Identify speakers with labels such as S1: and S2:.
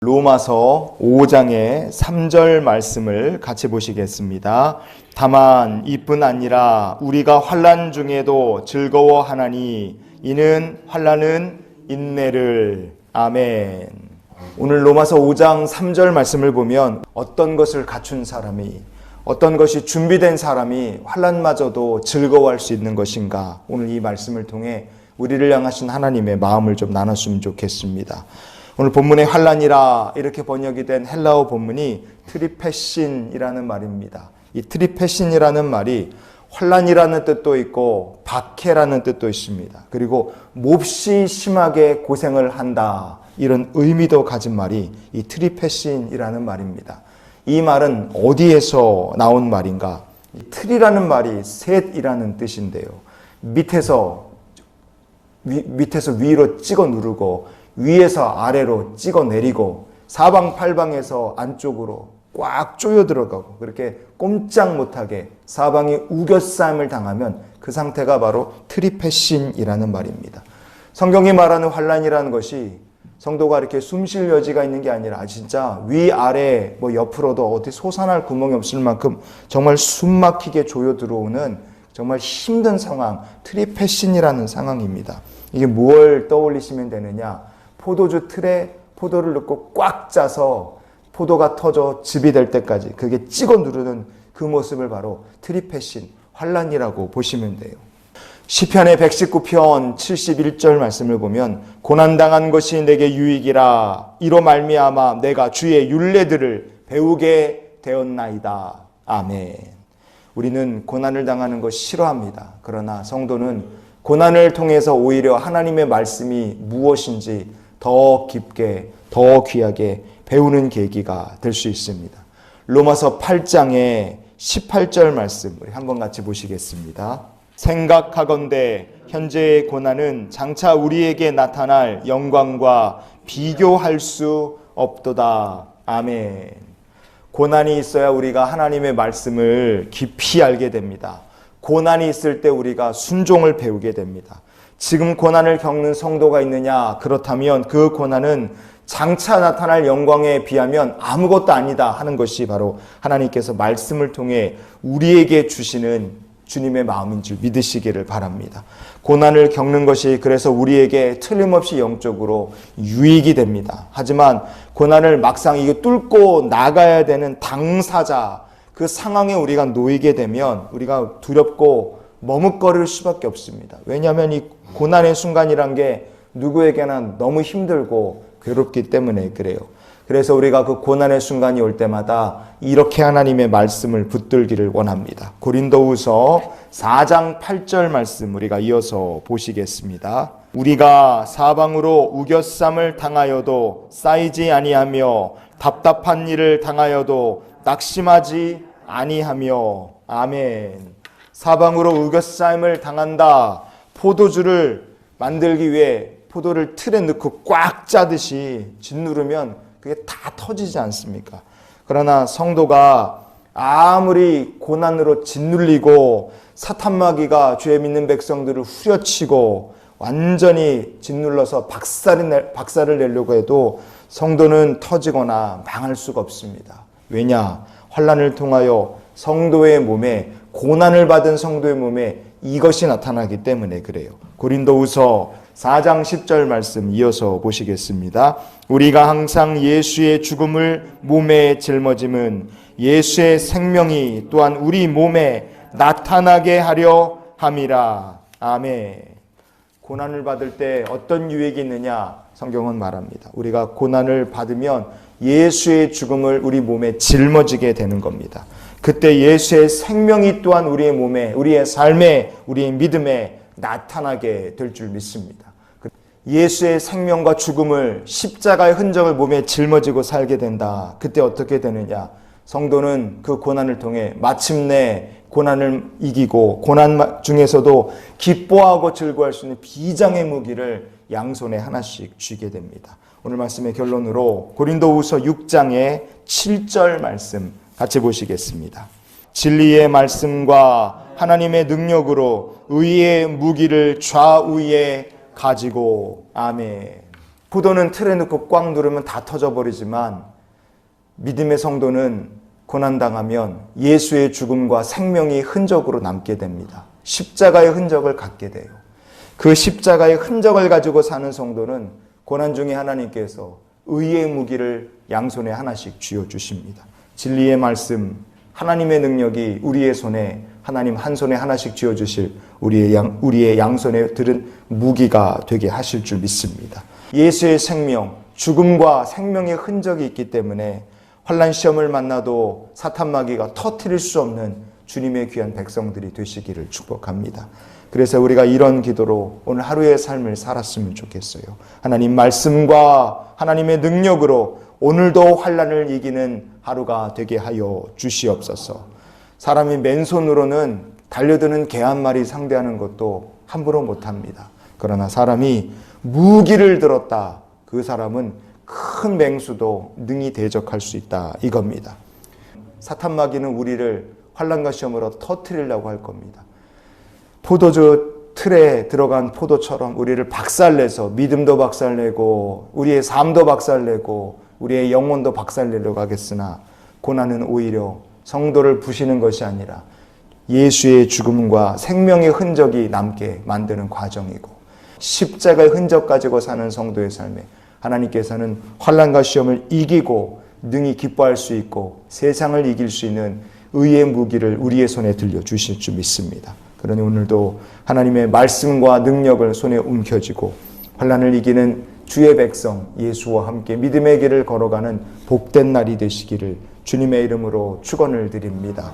S1: 로마서 5장의 3절 말씀을 같이 보시겠습니다. 다만 이뿐 아니라 우리가 환난 중에도 즐거워하나니 이는 환난은 인내를. 아멘. 오늘 로마서 5장 3절 말씀을 보면 어떤 것을 갖춘 사람이, 어떤 것이 준비된 사람이 환난마저도 즐거워할 수 있는 것인가, 오늘 이 말씀을 통해 우리를 향하신 하나님의 마음을 좀 나눴으면 좋겠습니다. 오늘 본문의 환난이라 이렇게 번역이 된 헬라어 본문이 트리페신이라는 말입니다. 이 트리페신이라는 말이 환난이라는 뜻도 있고 박해라는 뜻도 있습니다. 그리고 몹시 심하게 고생을 한다, 이런 의미도 가진 말이 이 트리페신이라는 말입니다. 이 말은 어디에서 나온 말인가? 트리라는 말이 셋이라는 뜻인데요, 밑에서 위로 찍어 누르고 위에서 아래로 찍어 내리고 사방팔방에서 안쪽으로 꽉 조여 들어가고, 그렇게 꼼짝 못하게 사방이 우겨싸임을 당하면 그 상태가 바로 트리페신이라는 말입니다. 성경이 말하는 환난이라는 것이 성도가 이렇게 숨 쉴 여지가 있는 게 아니라 진짜 위아래 옆으로도 어디 솟아날 구멍이 없을 만큼 정말 숨 막히게 조여 들어오는 정말 힘든 상황, 트리페신이라는 상황입니다. 이게 뭘 떠올리시면 되느냐? 포도주 틀에 포도를 넣고 꽉 짜서 포도가 터져 즙이 될 때까지 그게 찍어 누르는 그 모습을 바로 트리페신, 환난이라고 보시면 돼요. 시편의 119편 71절 말씀을 보면 고난당한 것이 내게 유익이라 이로 말미암아 내가 주의 율례들을 배우게 되었나이다. 아멘. 우리는 고난을 당하는 것 싫어합니다. 그러나 성도는 고난을 통해서 오히려 하나님의 말씀이 무엇인지 더 깊게, 더 귀하게 배우는 계기가 될 수 있습니다. 로마서 8장의 18절 말씀 우리 한번 같이 보시겠습니다. 생각하건대 현재의 고난은 장차 우리에게 나타날 영광과 비교할 수 없도다. 아멘. 고난이 있어야 우리가 하나님의 말씀을 깊이 알게 됩니다. 고난이 있을 때 우리가 순종을 배우게 됩니다. 지금 고난을 겪는 성도가 있느냐? 그렇다면 그 고난은 장차 나타날 영광에 비하면 아무것도 아니다 하는 것이 바로 하나님께서 말씀을 통해 우리에게 주시는 주님의 마음인 줄 믿으시기를 바랍니다. 고난을 겪는 것이 그래서 우리에게 틀림없이 영적으로 유익이 됩니다. 하지만 고난을 막상 이게 뚫고 나가야 되는 당사자, 그 상황에 우리가 놓이게 되면 우리가 두렵고 머뭇거릴 수밖에 없습니다. 왜냐하면 이 고난의 순간이란 게 누구에게나 너무 힘들고 괴롭기 때문에 그래요. 그래서 우리가 그 고난의 순간이 올 때마다 이렇게 하나님의 말씀을 붙들기를 원합니다. 고린도후서 4장 8절 말씀 우리가 이어서 보시겠습니다. 우리가 사방으로 우겨쌈을 당하여도 쌓이지 아니하며 답답한 일을 당하여도 낙심하지 아니하며. 아멘. 사방으로 우겨싸임을 당한다. 포도주를 만들기 위해 포도를 틀에 넣고 꽉 짜듯이 짓누르면 그게 다 터지지 않습니까? 그러나 성도가 아무리 고난으로 짓눌리고 사탄마귀가 죄 믿는 백성들을 후려치고 완전히 짓눌러서 박살을 내려고 해도 성도는 터지거나 망할 수가 없습니다. 왜냐? 환난을 통하여 성도의 몸에, 고난을 받은 성도의 몸에 이것이 나타나기 때문에 그래요. 고린도후서 4장 10절 말씀 이어서 보시겠습니다. 우리가 항상 예수의 죽음을 몸에 짊어짐은 예수의 생명이 또한 우리 몸에 나타나게 하려 함이라. 아멘. 고난을 받을 때 어떤 유익이 있느냐? 성경은 말합니다. 우리가 고난을 받으면 예수의 죽음을 우리 몸에 짊어지게 되는 겁니다. 그때 예수의 생명이 또한 우리의 몸에, 우리의 삶에, 우리의 믿음에 나타나게 될 줄 믿습니다. 예수의 생명과 죽음을, 십자가의 흔적을 몸에 짊어지고 살게 된다. 그때 어떻게 되느냐? 성도는 그 고난을 통해 마침내 고난을 이기고 고난 중에서도 기뻐하고 즐거워할 수 있는 비장의 무기를 양손에 하나씩 쥐게 됩니다. 오늘 말씀의 결론으로 고린도후서 6장의 7절 말씀 같이 보시겠습니다. 진리의 말씀과 하나님의 능력으로 의의 무기를 좌우에 가지고. 아멘. 포도는 틀에 넣고 꽉 누르면 다 터져버리지만 믿음의 성도는 고난당하면 예수의 죽음과 생명이 흔적으로 남게 됩니다. 십자가의 흔적을 갖게 돼요. 그 십자가의 흔적을 가지고 사는 성도는 고난 중에 하나님께서 의의 무기를 양손에 하나씩 쥐어주십니다. 진리의 말씀, 하나님의 능력이 우리의 손에, 하나님 한 손에 하나씩 쥐어주실 우리의 양손에 들은 무기가 되게 하실 줄 믿습니다. 예수의 생명, 죽음과 생명의 흔적이 있기 때문에 환난 시험을 만나도 사탄 마귀가 터뜨릴 수 없는 주님의 귀한 백성들이 되시기를 축복합니다. 그래서 우리가 이런 기도로 오늘 하루의 삶을 살았으면 좋겠어요. 하나님 말씀과 하나님의 능력으로 오늘도 환난을 이기는 하루가 되게 하여 주시옵소서. 사람이 맨손으로는 달려드는 개 한 마리 상대하는 것도 함부로 못합니다. 그러나 사람이 무기를 들었다. 그 사람은 큰 맹수도 능히 대적할 수 있다. 이겁니다. 사탄 마귀는 우리를 환난과 시험으로 터뜨리려고 할 겁니다. 포도주 틀에 들어간 포도처럼 우리를 박살내서 믿음도 박살내고 우리의 삶도 박살내고 우리의 영혼도 박살내려고 하겠으나 고난은 오히려 성도를 부시는 것이 아니라 예수의 죽음과 생명의 흔적이 남게 만드는 과정이고 십자가의 흔적 가지고 사는 성도의 삶에 하나님께서는 환난과 시험을 이기고 능히 기뻐할 수 있고 세상을 이길 수 있는 의의 무기를 우리의 손에 들려주실 줄 믿습니다. 그러니 오늘도 하나님의 말씀과 능력을 손에 움켜쥐고 환난을 이기는 주의 백성 예수와 함께 믿음의 길을 걸어가는 복된 날이 되시기를 주님의 이름으로 축원을 드립니다.